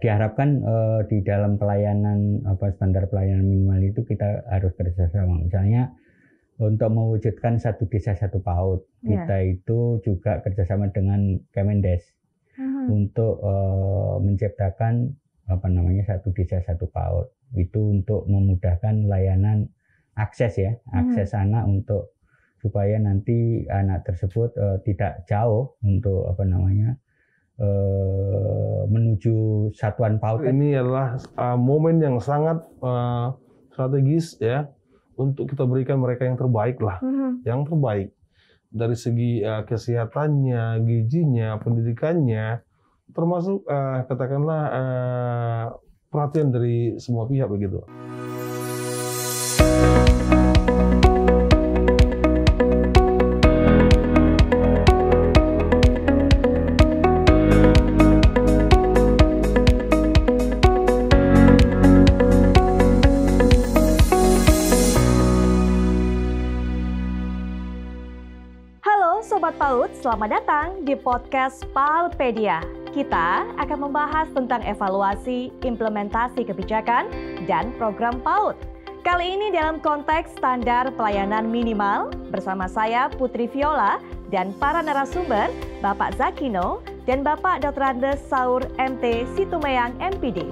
diharapkan di dalam pelayanan standar pelayanan minimal itu kita harus kerjasama. Misalnya untuk mewujudkan satu desa satu PAUD, kita itu juga kerjasama dengan Kemendes untuk menciptakan satu desa satu PAUD. Itu untuk memudahkan layanan akses akses anak untuk supaya nanti anak tersebut tidak jauh untuk menuju satuan PAUD. Ini adalah momen yang sangat strategis ya untuk kita berikan mereka yang terbaik lah, yang terbaik dari segi kesehatannya, gizinya, pendidikannya, termasuk katakanlah perhatian dari semua pihak begitu. Sobat PAUD, selamat datang di podcast PAUDpedia. Kita akan membahas tentang evaluasi, implementasi kebijakan, dan program PAUD. Kali ini dalam konteks standar pelayanan minimal bersama saya Putri Viola dan para narasumber Bapak Zakino dan Bapak Dr. Andes Saur MT Situmayang MPD.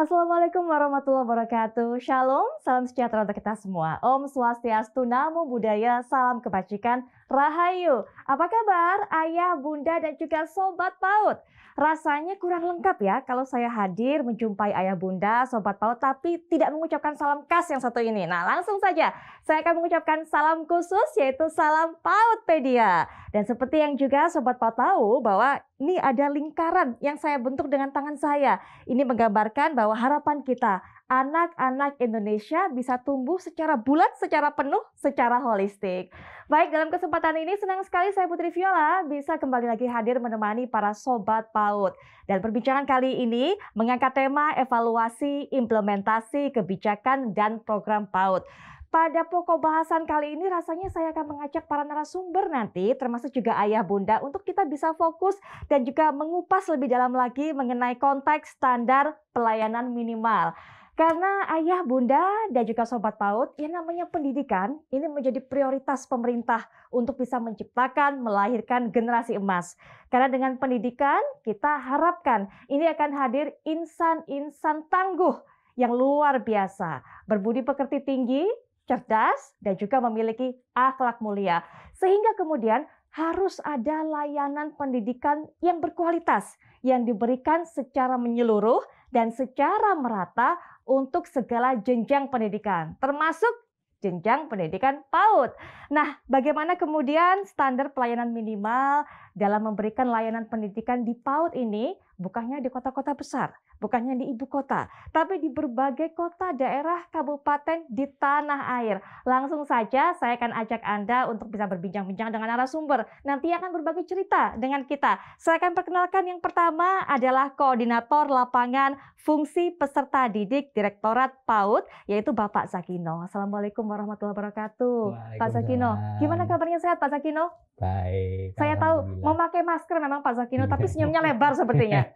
Assalamualaikum warahmatullahi wabarakatuh. Shalom, salam sejahtera untuk kita semua. Om Swastiastu, Namo Buddhaya, salam kebajikan, Rahayu. Apa kabar ayah, bunda, dan juga sobat PAUD? Rasanya kurang lengkap ya kalau saya hadir menjumpai ayah, bunda, sobat PAUD, tapi tidak mengucapkan salam khas yang satu ini. Nah, langsung saja saya akan mengucapkan salam khusus, yaitu salam PAUDpedia. Dan seperti yang juga sobat PAUD tahu bahwa ini ada lingkaran yang saya bentuk dengan tangan saya. Ini menggambarkan bahwa harapan kita, anak-anak Indonesia bisa tumbuh secara bulat, secara penuh, secara holistik. Baik, dalam kesempatan ini senang sekali saya Putri Viola bisa kembali lagi hadir menemani para sobat PAUD. Dan perbincangan kali ini mengangkat tema evaluasi, implementasi, kebijakan, dan program PAUD. Pada pokok bahasan kali ini rasanya saya akan mengajak para narasumber nanti, termasuk juga ayah bunda, untuk kita bisa fokus dan juga mengupas lebih dalam lagi mengenai konteks standar pelayanan minimal. Karena ayah, bunda, dan juga sobat PAUD, yang namanya pendidikan ini menjadi prioritas pemerintah untuk bisa menciptakan, melahirkan generasi emas. Karena dengan pendidikan kita harapkan ini akan hadir insan-insan tangguh yang luar biasa, berbudi pekerti tinggi, cerdas, dan juga memiliki akhlak mulia. Sehingga kemudian harus ada layanan pendidikan yang berkualitas, yang diberikan secara menyeluruh dan secara merata untuk segala jenjang pendidikan, termasuk jenjang pendidikan PAUD. Nah, bagaimana kemudian standar pelayanan minimal dalam memberikan layanan pendidikan di PAUD ini bukannya di kota-kota besar, bukannya di ibu kota, tapi di berbagai kota, daerah, kabupaten di tanah air. Langsung saja saya akan ajak Anda untuk bisa berbincang-bincang dengan narasumber. Nanti akan berbagi cerita dengan kita. Saya akan perkenalkan yang pertama adalah Koordinator Lapangan Fungsi Peserta Didik Direktorat PAUD, yaitu Bapak Zakino. Assalamualaikum warahmatullahi wabarakatuh. Pak Zakino, gimana kabarnya, sehat Pak Zakino? Baik. Saya tahu memakai masker memang Pak Zakino, tapi senyumnya lebar sepertinya.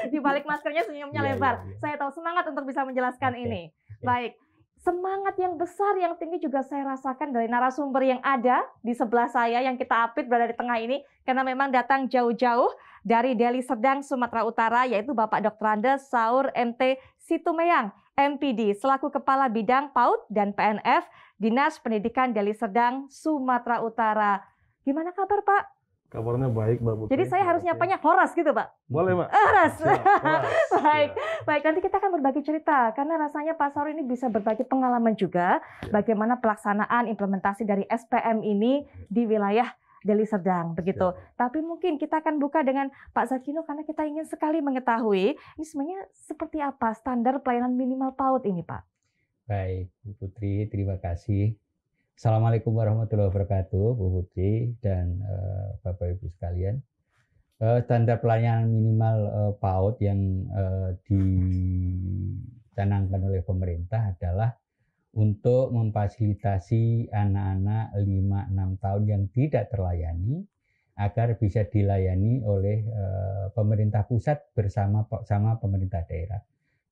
Di balik maskernya senyumnya lebar. Saya tahu semangat untuk bisa menjelaskan ini. Baik, semangat yang besar, yang tinggi juga saya rasakan dari narasumber yang ada di sebelah saya, yang kita apit berada di tengah ini, karena memang datang jauh-jauh dari Deli Serdang, Sumatera Utara, yaitu Bapak Dr. Andes Saur MT Situmayang MPD, selaku Kepala Bidang PAUD dan PNF Dinas Pendidikan Deli Serdang, Sumatera Utara. Gimana kabar Pak? Kabarnya baik, Mbak Putri. Jadi saya harus nyapanya Horas gitu, Pak? Boleh, Mbak. Horas. Baik, Ya. baik. Nanti kita akan berbagi cerita, karena rasanya Pak Saur ini bisa berbagi pengalaman juga bagaimana pelaksanaan implementasi dari SPM ini di wilayah Deli Serdang, begitu. Tapi mungkin kita akan buka dengan Pak Zakino, karena kita ingin sekali mengetahui ini sebenarnya seperti apa standar pelayanan minimal PAUD ini, Pak. Baik, Bu Putri, terima kasih. Assalamualaikum warahmatullahi wabarakatuh, Bu Putri dan Bapak Ibu sekalian. Standar pelayanan minimal PAUD yang dicanangkan oleh pemerintah adalah untuk memfasilitasi anak-anak 5-6 tahun yang tidak terlayani agar bisa dilayani oleh pemerintah pusat bersama pemerintah daerah.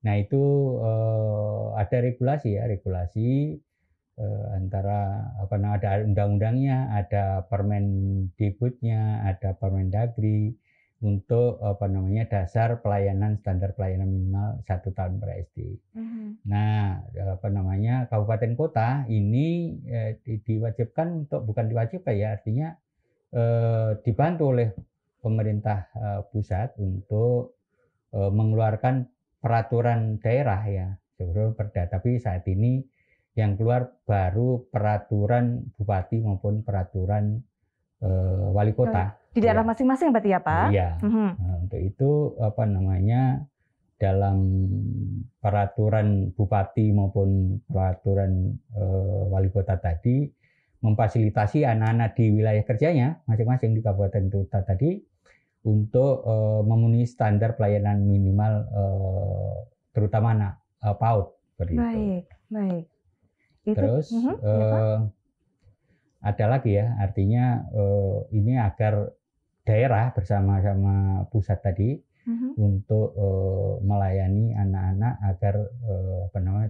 Nah itu ada regulasi antara ada undang-undangnya, ada Permendikbudnya, ada Permendagri untuk dasar pelayanan standar pelayanan minimal 1 tahun per SD. Nah kabupaten kota ini diwajibkan bukan diwajibkan ya, artinya dibantu oleh pemerintah pusat untuk mengeluarkan peraturan daerah ya, sebelum Perda. Tapi saat ini yang keluar baru peraturan bupati maupun peraturan wali kota. Di daerah masing-masing berarti ya Pak? Iya. Nah, untuk itu dalam peraturan bupati maupun peraturan wali kota tadi memfasilitasi anak-anak di wilayah kerjanya masing-masing di kabupaten kota tadi untuk memenuhi standar pelayanan minimal terutama anak PAUD seperti itu. Baik. Terus ada lagi ya, artinya ini agar daerah bersama-sama pusat tadi untuk melayani anak-anak agar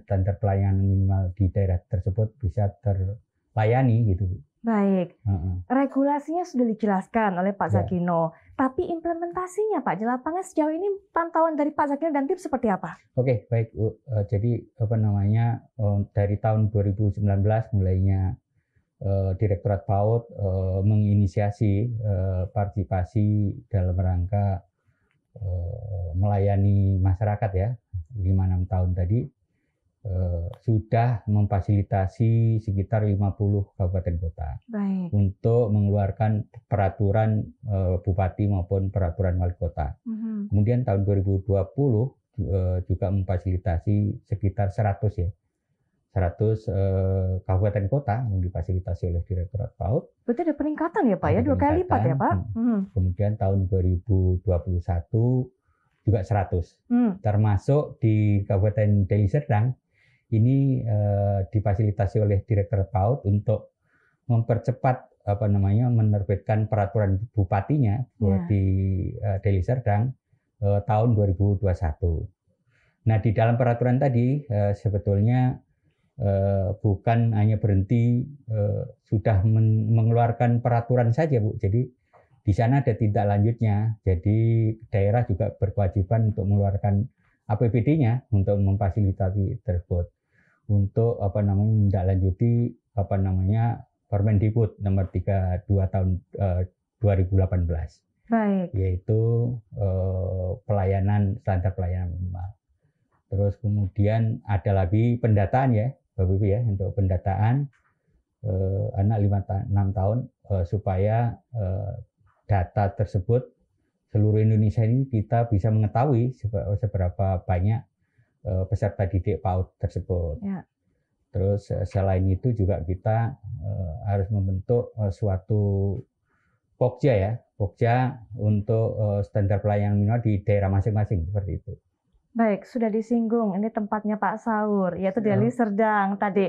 standar pelayanan minimal di daerah tersebut bisa terlayani gitu. Baik, regulasinya sudah dijelaskan oleh Pak Zakino, tapi implementasinya Pak di lapangan sejauh ini pantauan dari Pak Zakino dan tim seperti apa? Oke, baik. Jadi dari tahun 2019 mulainya Direktorat PAUD menginisiasi partisipasi dalam rangka melayani masyarakat ya 5-6 tahun tadi. Sudah memfasilitasi sekitar 50 kabupaten kota. Baik. Untuk mengeluarkan peraturan bupati maupun peraturan wali kota. Kemudian tahun 2020 juga memfasilitasi sekitar 100 kabupaten kota yang difasilitasi oleh Direktorat PAUD. Berarti ada peningkatan ya Pak ya, 2 kali lipat ya Pak? Kemudian tahun 2021 juga 100. Termasuk di Kabupaten Deli Serdang ini difasilitasi oleh Direktorat PAUD untuk mempercepat menerbitkan peraturan bupatinya di Deli Serdang tahun 2021. Nah, di dalam peraturan tadi sebetulnya bukan hanya berhenti sudah mengeluarkan peraturan saja, Bu. Jadi di sana ada tindak lanjutnya. Jadi daerah juga berkewajiban untuk mengeluarkan APBD-nya untuk memfasilitasi tersebut. Untuk menindaklanjuti Permendikbud nomor 32 tahun 2018. Baik. Yaitu standar pelayanan minimal. Terus kemudian ada lagi pendataan ya, Bapak Ibu ya, untuk pendataan anak 5-6 tahun supaya data tersebut seluruh Indonesia ini kita bisa mengetahui seberapa banyak peserta didik PAUD tersebut. Ya. Terus selain itu juga kita harus membentuk suatu Pokja untuk standar pelayanan minimal di daerah masing-masing seperti itu. Baik, sudah disinggung ini tempatnya Pak Saur, yaitu Deli Serdang tadi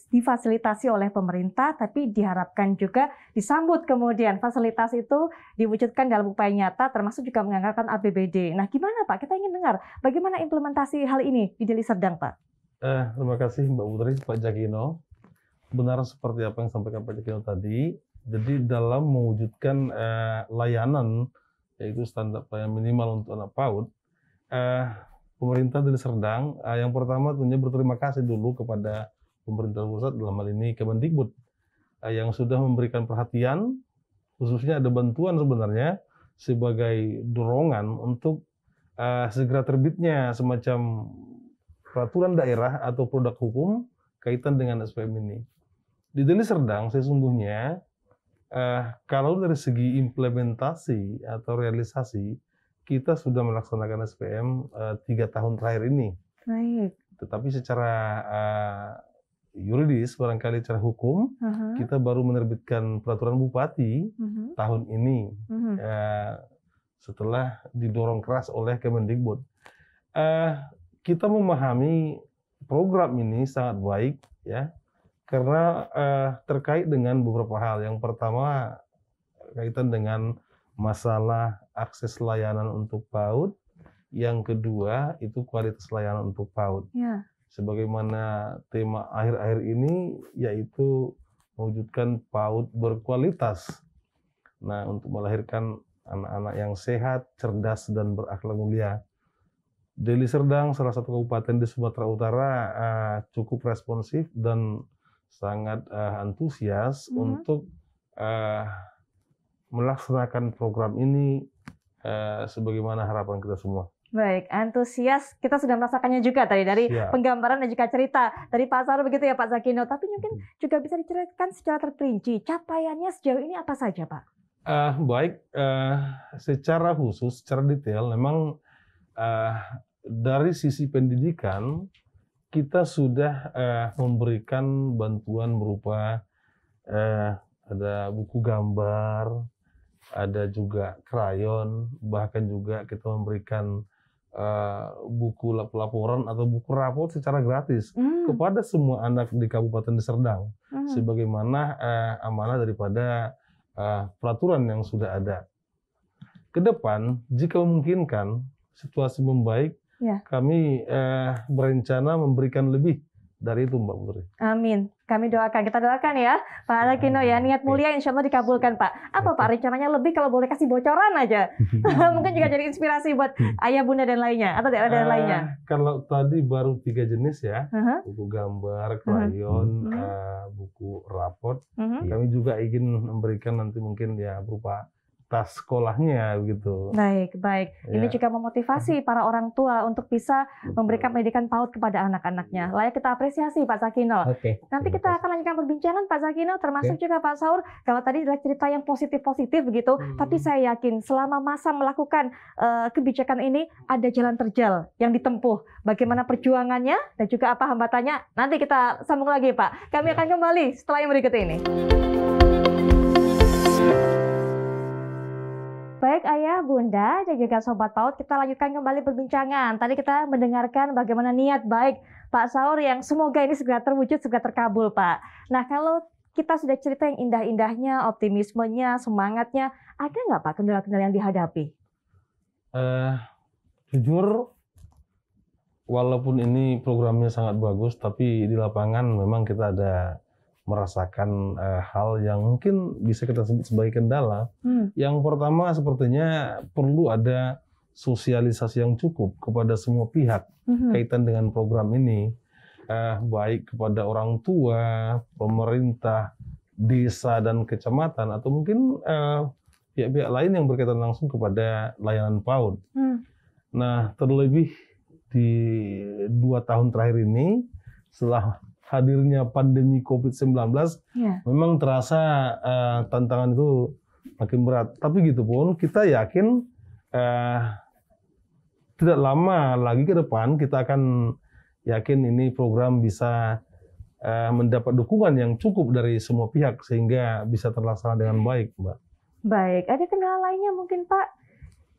difasilitasi oleh pemerintah, tapi diharapkan juga disambut kemudian fasilitas itu diwujudkan dalam upaya nyata, termasuk juga menganggarkan APBD. Nah, gimana Pak? Kita ingin dengar bagaimana implementasi hal ini di Deli Serdang, Pak. Terima kasih Mbak Putri, Pak Zakino. Benar seperti apa yang disampaikan Pak Zakino tadi. Jadi dalam mewujudkan layanan, yaitu standar pelayanan minimal untuk anak PAUD, pemerintah Deli Serdang yang pertama tentunya berterima kasih dulu kepada pemerintah pusat, dalam hal ini Kemendikbud, yang sudah memberikan perhatian, khususnya ada bantuan sebenarnya sebagai dorongan untuk segera terbitnya semacam peraturan daerah atau produk hukum kaitan dengan SPM ini. Di Deli Serdang sesungguhnya kalau dari segi implementasi atau realisasi, kita sudah melaksanakan SPM 3 tahun terakhir ini. Baik. Tetapi secara yuridis, barangkali secara hukum, kita baru menerbitkan peraturan bupati tahun ini setelah didorong keras oleh Kemendikbud. Kita memahami program ini sangat baik, ya, karena terkait dengan beberapa hal. Yang pertama, berkaitan dengan masalah akses layanan untuk PAUD. Yang kedua itu kualitas layanan untuk PAUD. Ya. Sebagaimana tema akhir-akhir ini yaitu mewujudkan PAUD berkualitas. Nah, untuk melahirkan anak-anak yang sehat, cerdas, dan berakhlak mulia. Deli Serdang, salah satu kabupaten di Sumatera Utara, cukup responsif dan sangat antusias untuk melaksanakan program ini sebagaimana harapan kita semua. Baik, antusias kita sudah merasakannya juga tadi dari penggambaran dan juga cerita dari Pak Saur begitu ya Pak Zakino. Tapi mungkin juga bisa diceritakan secara terperinci capaiannya sejauh ini apa saja Pak? Baik, secara khusus, secara detail, memang dari sisi pendidikan kita sudah memberikan bantuan berupa ada buku gambar, ada juga krayon, bahkan juga kita memberikan buku laporan atau buku rapor secara gratis kepada semua anak di Kabupaten Serdang, sebagaimana amanah daripada peraturan yang sudah ada. Ke depan, jika memungkinkan, situasi membaik, kami berencana memberikan lebih dari itu, Mbak Putri. Amin. Kami doakan, kita doakan ya Pak Zakino ya, niat mulia insya Allah dikabulkan Pak. Apa Pak rencananya lebih kalau boleh kasih bocoran aja? Mungkin juga jadi inspirasi buat ayah bunda dan lainnya atau daerah-daerah lainnya. Kalau tadi baru 3 jenis ya, buku gambar, krayon, buku raport. Kami juga ingin memberikan nanti mungkin ya berupa tas sekolahnya gitu. Baik, baik. Ini juga memotivasi para orang tua untuk bisa memberikan pendidikan PAUD kepada anak-anaknya. Layak kita apresiasi Pak Zakino. Nanti kita akan lanjutkan perbincangan Pak Zakino, termasuk juga Pak Saur. Kalau tadi adalah cerita yang positif-positif begitu, tapi saya yakin selama masa melakukan kebijakan ini ada jalan terjal yang ditempuh. Bagaimana perjuangannya dan juga apa hambatannya, nanti kita sambung lagi Pak. Kami akan kembali setelah yang berikut ini. Baik Ayah, Bunda, dan juga Sobat PAUD, kita lanjutkan kembali perbincangan. Tadi kita mendengarkan bagaimana niat baik Pak Saur yang semoga ini segera terwujud, segera terkabul Pak. Nah kalau kita sudah cerita yang indah-indahnya, optimismenya, semangatnya, ada nggak Pak kendala-kendala yang dihadapi? Jujur, walaupun ini programnya sangat bagus, tapi di lapangan memang kita ada merasakan hal yang mungkin bisa kita sebut sebagai kendala. Yang pertama sepertinya perlu ada sosialisasi yang cukup kepada semua pihak kaitan dengan program ini, baik kepada orang tua, pemerintah, desa dan kecamatan, atau mungkin pihak-pihak lain yang berkaitan langsung kepada layanan PAUD. Nah, terlebih di 2 tahun terakhir ini, setelah hadirnya pandemi COVID-19, memang terasa tantangan itu makin berat. Tapi gitu pun kita yakin tidak lama lagi ke depan kita akan yakin ini program bisa mendapat dukungan yang cukup dari semua pihak sehingga bisa terlaksana dengan baik, Mbak. Baik, ada kendala lainnya mungkin Pak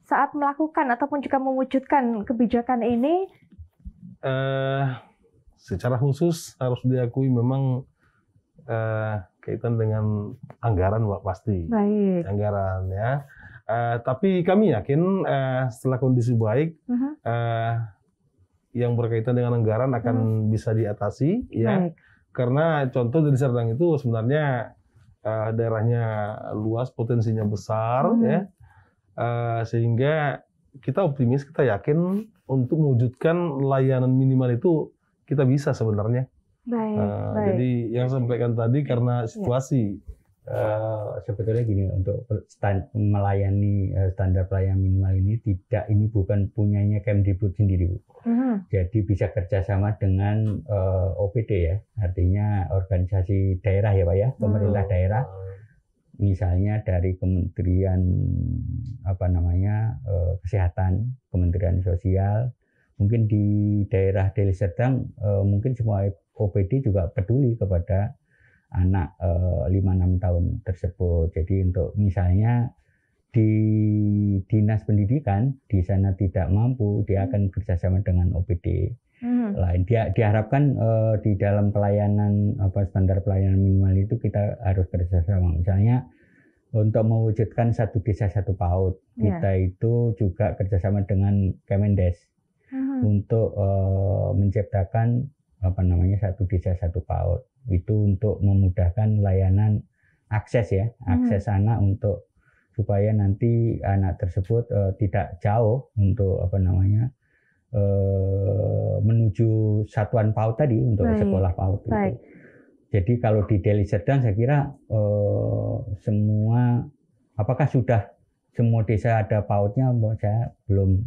saat melakukan ataupun juga mewujudkan kebijakan ini? Secara khusus harus diakui memang kaitan dengan anggaran, Mbak, pasti. Baik. Anggaran ya. Tapi kami yakin setelah kondisi baik, yang berkaitan dengan anggaran akan bisa diatasi, ya. Baik. Karena contoh dari Serdang itu sebenarnya daerahnya luas, potensinya besar, ya. Sehingga kita optimis, kita yakin untuk mewujudkan layanan minimal itu kita bisa sebenarnya. Baik. Jadi yang sampaikan tadi karena situasi. Sebetulnya gini, untuk melayani standar pelayanan minimal ini ini bukan punyanya Kemdikbud sendiri, Bu. Jadi bisa kerjasama dengan OPD ya, artinya organisasi daerah ya Pak ya, pemerintah daerah. Misalnya dari Kementerian Kesehatan, Kementerian Sosial. Mungkin di daerah Deli Serdang mungkin semua OPD juga peduli kepada anak 5-6 tahun tersebut. Jadi untuk misalnya di Dinas Pendidikan di sana tidak mampu, dia akan bekerjasama dengan OPD lain. Diharapkan di dalam pelayanan standar pelayanan minimal itu kita harus kerjasama. Misalnya untuk mewujudkan satu desa satu PAUD, kita itu juga kerjasama dengan Kemendes untuk menciptakan satu desa satu PAUD. Itu untuk memudahkan layanan akses akses anak untuk supaya nanti anak tersebut tidak jauh untuk menuju satuan PAUD tadi untuk sekolah PAUD itu. Jadi kalau di Deli Serdang saya kira semua, apakah sudah semua desa ada PAUD-nya? Saya belum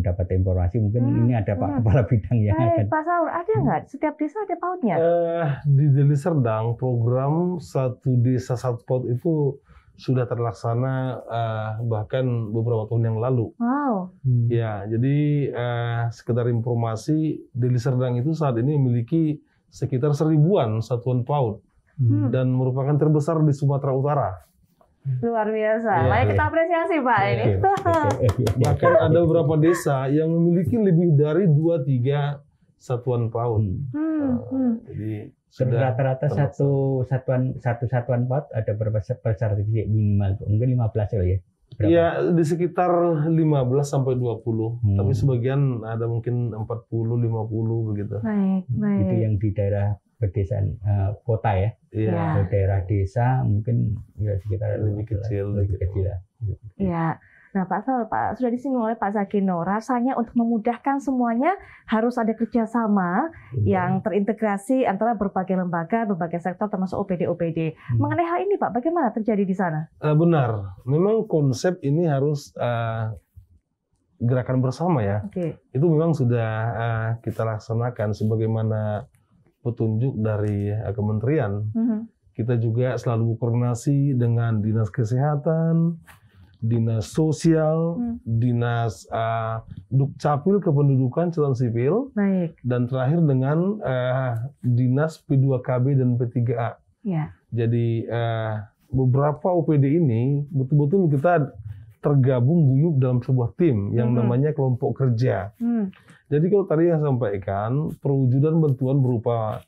dapat informasi. Mungkin ini ada Pak Kepala Bidang ya. Pak Saur, ada nggak setiap desa ada PAUD-nya? Di Deli Serdang program satu desa satu PAUD itu sudah terlaksana bahkan beberapa tahun yang lalu. Wow. Ya, jadi sekedar informasi, Deli Serdang itu saat ini memiliki sekitar 1000-an satuan PAUD dan merupakan terbesar di Sumatera Utara. Luar biasa. Layak kita apresiasi Pak ini. Bahkan ada beberapa desa yang memiliki lebih dari 2-3 satuan PAUD. Jadi rata-rata satu satuan PAUD ada berapa peserta didik minimal? Mungkin 15 ya? Iya, di sekitar 15 sampai 20. Tapi sebagian ada mungkin 40, 50 begitu. Baik. Itu yang di daerah pedesaan kota ya. Iya. Di daerah desa mungkin ya sekitar lebih kecil. Iya. Nah Pak Saur, sudah disinggung oleh Pak Zakino, rasanya untuk memudahkan semuanya harus ada kerjasama yang terintegrasi antara berbagai lembaga, berbagai sektor termasuk OPD. Mengenai hal ini Pak, bagaimana terjadi di sana? Benar, memang konsep ini harus gerakan bersama ya. Itu memang sudah kita laksanakan sebagaimana petunjuk dari kementerian. Kita juga selalu berkoordinasi dengan Dinas Kesehatan, Dinas Sosial, Dinas Dukcapil Kependudukan Catatan Sipil, dan terakhir dengan Dinas P2KB dan P3A. Jadi beberapa OPD ini betul-betul kita tergabung guyup dalam sebuah tim yang namanya kelompok kerja. Jadi kalau tadi yang sampaikan, perwujudan bantuan berupa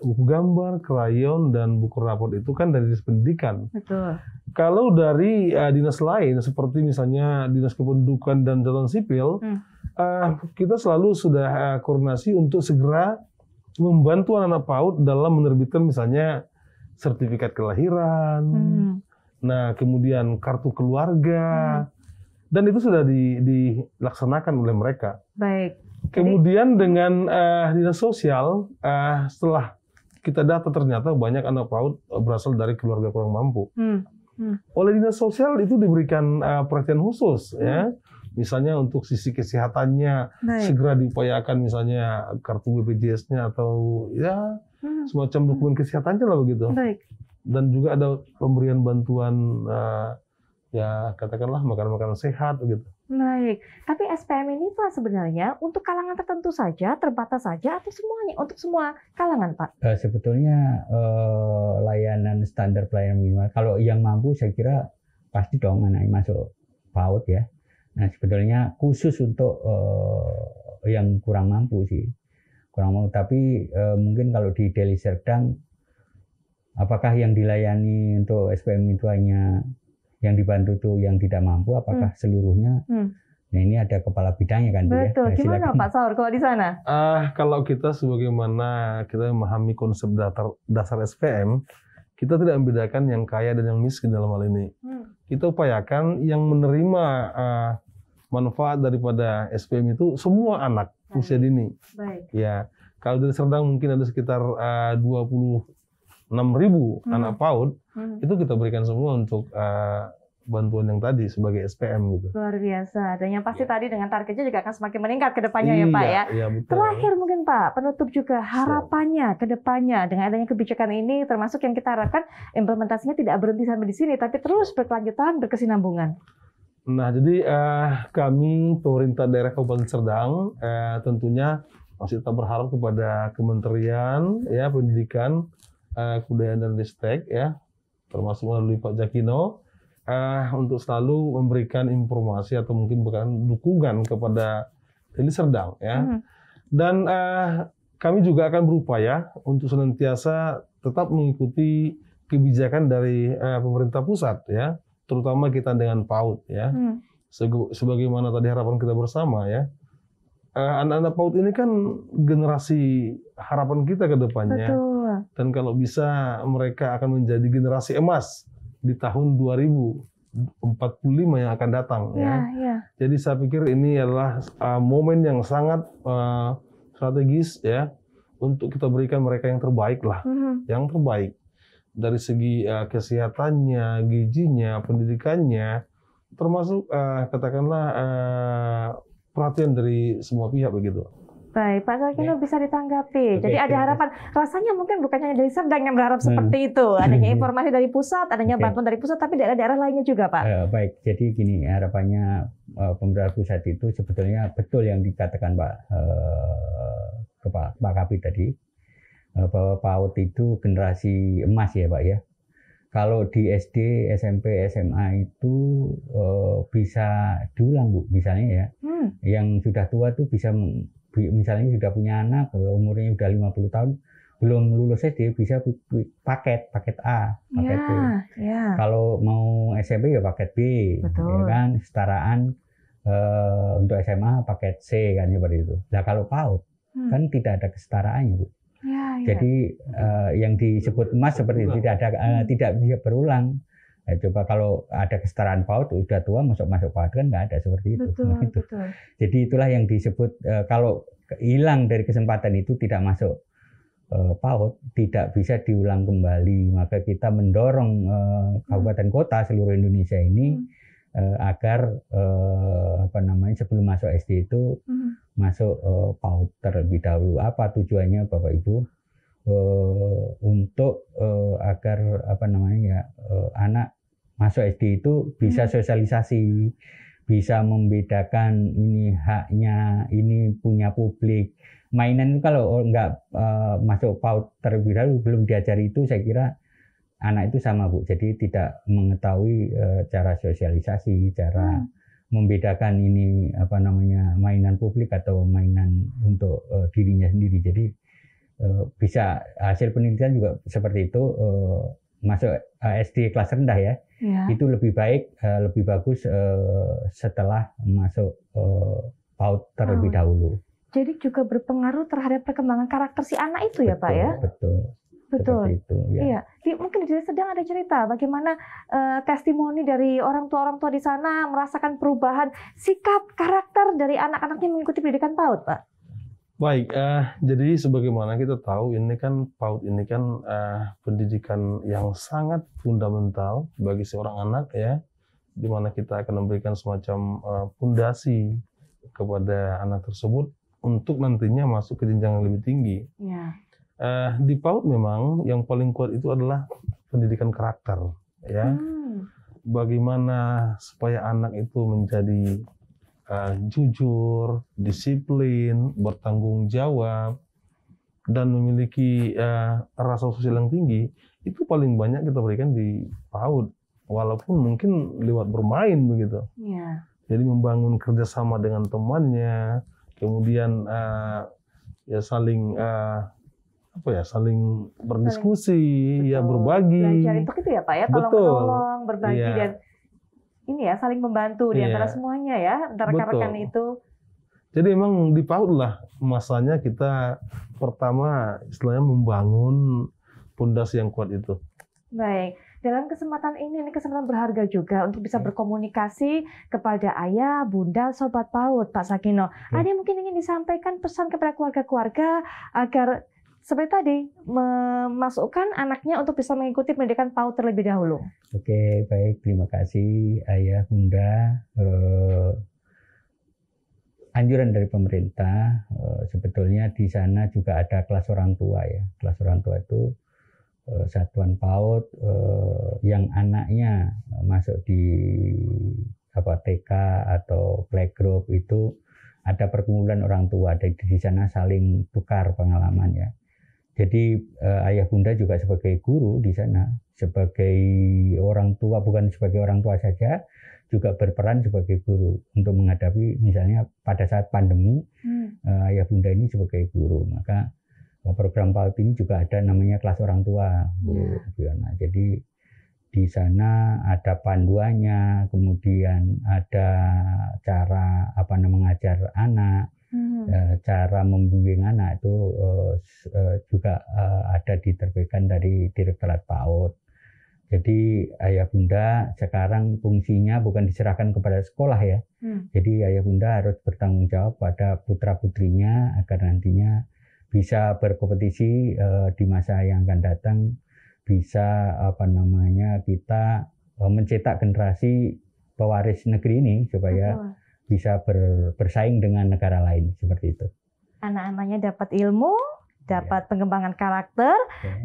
buku gambar, krayon, dan buku rapor itu kan dari Dinas Pendidikan. Betul. Kalau dari dinas lain, seperti misalnya Dinas Kependudukan dan Catatan Sipil, kita selalu sudah koordinasi untuk segera membantu anak-anak PAUD dalam menerbitkan misalnya sertifikat kelahiran, nah kemudian kartu keluarga, dan itu sudah dilaksanakan oleh mereka. Baik. Kemudian dengan Dinas Sosial, setelah kita data ternyata banyak anak PAUD berasal dari keluarga kurang mampu. Oleh Dinas Sosial itu diberikan perhatian khusus ya. Misalnya untuk sisi kesehatannya segera diupayakan misalnya kartu BPJS-nya atau ya semacam dokumen kesehatannya lah begitu. Dan juga ada pemberian bantuan ya katakanlah makanan-makanan sehat gitu. Baik, tapi SPM ini Pak sebenarnya untuk kalangan tertentu saja, terbatas saja atau semuanya untuk semua kalangan Pak? Sebetulnya layanan standar pelayanan minimal kalau yang mampu saya kira pasti dong anaknya masuk PAUD ya. Nah sebetulnya khusus untuk yang kurang mampu sih, kurang mampu. Tapi mungkin kalau di Deli Serdang, apakah yang dilayani untuk SPM itu hanya yang dibantu tuh yang tidak mampu, apakah seluruhnya? Nah ini ada kepala bidangnya kan. Betul. Ya? Gimana Pak Saur kalau di sana? Kalau kita sebagaimana kita memahami konsep dasar SPM, kita tidak membedakan yang kaya dan yang miskin dalam hal ini. Kita upayakan yang menerima manfaat daripada SPM itu semua anak usia dini. Ya, kalau dari Serdang mungkin ada sekitar 26.000 anak PAUD, itu kita berikan semua untuk bantuan yang tadi sebagai SPM gitu. Luar biasa. Dan yang pasti tadi dengan targetnya juga akan semakin meningkat ke depannya ya Pak ya. Iya, betul. Terakhir mungkin Pak, penutup juga harapannya ke depannya dengan adanya kebijakan ini termasuk yang kita harapkan implementasinya tidak berhenti sampai di sini tapi terus berkelanjutan, berkesinambungan. Nah, jadi kami pemerintah daerah Kabupaten Serdang tentunya masih tetap berharap kepada Kementerian ya Pendidikan, Kebudayaan dan Ristek ya, termasuk melalui Pak Zakino untuk selalu memberikan informasi atau mungkin bahkan dukungan kepada Deli Serdang ya. Dan kami juga akan berupaya untuk senantiasa tetap mengikuti kebijakan dari pemerintah pusat ya, terutama kita dengan PAUD ya. Sebagaimana tadi harapan kita bersama ya. Anak-anak PAUD ini kan generasi harapan kita ke depannya. Betul. Dan kalau bisa mereka akan menjadi generasi emas di tahun 2045 yang akan datang ya. Jadi saya pikir ini adalah momen yang sangat strategis ya untuk kita berikan mereka yang terbaik lah, yang terbaik dari segi kesehatannya, gizinya, pendidikannya, termasuk katakanlah perhatian dari semua pihak begitu. Baik, Pak Sakino bisa ditanggapi. Jadi ada harapan, rasanya mungkin bukan hanya dari Serdang yang berharap seperti itu, adanya informasi dari pusat, adanya bantuan dari pusat, tapi daerah-daerah lainnya juga, Pak. Baik, jadi gini, harapannya pemerintah pusat itu sebetulnya betul yang dikatakan Pak Kabid tadi, bahwa PAUD itu generasi emas ya Pak ya. Kalau di SD, SMP, SMA itu bisa diulang Bu, misalnya ya. Yang sudah tua tuh bisa, misalnya sudah punya anak, umurnya udah 50 tahun, belum lulus SD, bisa paket A, paket B. Kalau mau SMP ya paket B, ya kan, setaraan untuk SMA paket C kan seperti itu. Nah kalau PAUD kan tidak ada kesetaraannya Bu. Jadi yang disebut emas seperti itu tidak bisa berulang. Nah, coba kalau ada kesetaraan PAUD udah tua masuk PAUD kan nggak ada seperti itu. Betul. Jadi itulah yang disebut kalau hilang dari kesempatan itu tidak masuk PAUD tidak bisa diulang kembali. Maka kita mendorong kabupaten kota seluruh Indonesia ini agar sebelum masuk SD itu masuk PAUD terlebih dahulu. Apa tujuannya Bapak Ibu? Untuk agar anak masuk SD itu bisa sosialisasi, bisa membedakan ini haknya, ini punya publik. Mainan itu kalau nggak masuk PAUD terlebih dahulu, belum diajari itu, saya kira anak itu sama Bu. Jadi tidak mengetahui cara sosialisasi, cara membedakan ini mainan publik atau mainan untuk dirinya sendiri. Jadi bisa hasil penelitian juga seperti itu, masuk SD kelas rendah ya, itu lebih baik, lebih bagus setelah masuk PAUD terlebih dahulu. Jadi juga berpengaruh terhadap perkembangan karakter si anak itu ya Pak ya? Betul. Itu, ya. Iya. Mungkin di Sedang ada cerita bagaimana testimoni dari orang tua di sana merasakan perubahan sikap karakter dari anak-anaknya mengikuti pendidikan PAUD, Pak. Baik, jadi sebagaimana kita tahu ini kan PAUD ini kan pendidikan yang sangat fundamental bagi seorang anak ya, di mana kita akan memberikan semacam pondasi kepada anak tersebut untuk nantinya masuk ke jenjang yang lebih tinggi. Di PAUD memang yang paling kuat itu adalah pendidikan karakter ya. Bagaimana supaya anak itu menjadi jujur, disiplin, bertanggung jawab, dan memiliki rasa sosial yang tinggi, itu paling banyak kita berikan di PAUD, walaupun mungkin lewat bermain begitu. Jadi membangun kerjasama dengan temannya, kemudian saling berdiskusi, berbagi. Belajar itu ya Pak ya, tolong-menolong, berbagi dan saling membantu di antara semuanya ya, antara rekan-rekan itu. Jadi memang di PAUD lah masanya kita pertama istilahnya membangun pondasi yang kuat itu. Baik, dalam kesempatan ini kesempatan berharga juga untuk bisa berkomunikasi kepada ayah, bunda, sobat PAUD, Pak Sakino. Ada yang mungkin ingin disampaikan pesan kepada keluarga-keluarga agar seperti tadi, memasukkan anaknya untuk bisa mengikuti pendidikan PAUD terlebih dahulu. Oke, baik. Terima kasih Ayah, Bunda. Anjuran dari pemerintah, sebetulnya di sana juga ada kelas orang tua ya. Kelas orang tua itu satuan PAUD yang anaknya masuk di TK atau playgroup itu ada perkumpulan orang tua. Di sana saling tukar pengalaman ya. Jadi ayah bunda juga sebagai guru di sana, sebagai orang tua, bukan sebagai orang tua saja, juga berperan sebagai guru untuk menghadapi misalnya pada saat pandemi, ayah bunda ini sebagai guru. Maka program PAUD ini juga ada namanya kelas orang tua, Bu Fiona. Jadi di sana ada panduannya, kemudian ada cara mengajar anak, cara membimbing anak itu juga ada diterbitkan dari Direktorat PAUD. Jadi ayah bunda sekarang fungsinya bukan diserahkan kepada sekolah ya. Jadi ayah bunda harus bertanggung jawab pada putra putrinya agar nantinya bisa berkompetisi di masa yang akan datang, bisa kita mencetak generasi pewaris negeri ini supaya bisa bersaing dengan negara lain seperti itu. Anak-anaknya dapat ilmu, dapat pengembangan karakter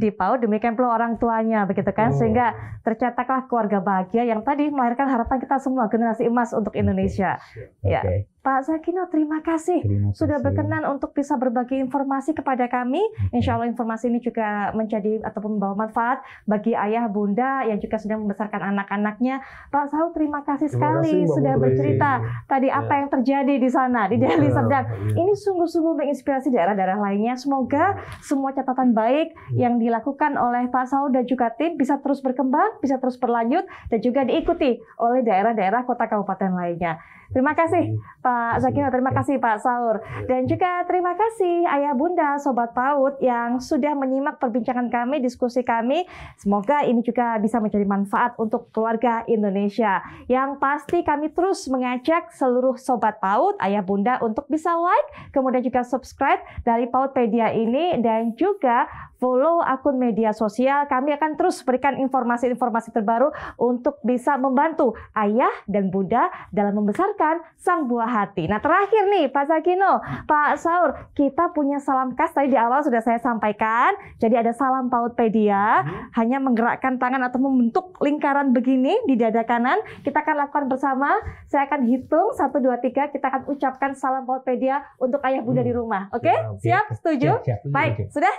di PAUD, demikian pula orang tuanya, begitu kan, sehingga tercetaklah keluarga bahagia yang tadi melahirkan harapan kita semua, generasi emas untuk Indonesia. Ya, Pak Zakino, terima kasih sudah berkenan untuk bisa berbagi informasi kepada kami. Insya Allah informasi ini juga menjadi ataupun membawa manfaat bagi ayah bunda yang juga sedang membesarkan anak-anaknya. Pak Saur, terima kasih sekali sudah bercerita tadi apa yang terjadi di sana di Deli Serdang. Ini sungguh-sungguh menginspirasi daerah-daerah lainnya. Semoga semua catatan baik yang dilakukan oleh Pak Saur dan juga tim bisa terus berkembang, bisa terus berlanjut dan juga diikuti oleh daerah-daerah kota kabupaten lainnya. Terima kasih Pak Zakino, terima kasih Pak Saur, dan juga terima kasih ayah bunda sobat PAUD yang sudah menyimak perbincangan kami, diskusi kami. Semoga ini juga bisa menjadi manfaat untuk keluarga Indonesia. Yang pasti kami terus mengajak seluruh sobat PAUD, ayah bunda untuk bisa like, kemudian juga subscribe dari PAUDpedia ini dan juga follow akun media sosial. Kami akan terus berikan informasi-informasi terbaru untuk bisa membantu ayah dan bunda dalam membesarkan sang buah hati. Nah, terakhir nih Pak Zakino, Pak Saur, kita punya salam khas tadi di awal sudah saya sampaikan. Jadi ada salam PAUDpedia, hanya menggerakkan tangan atau membentuk lingkaran begini di dada kanan. Kita akan lakukan bersama. Saya akan hitung 1, 2, 3. Kita akan ucapkan salam PAUDpedia untuk ayah bunda di rumah. Oke? Siap? Setuju? Siap. Baik, sudah?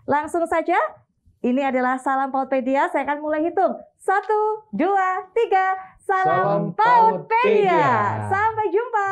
Langsung saja. Ini adalah salam PAUDpedia. Saya akan mulai hitung. 1, 2, 3. Salam PAUDpedia. Sampai jumpa.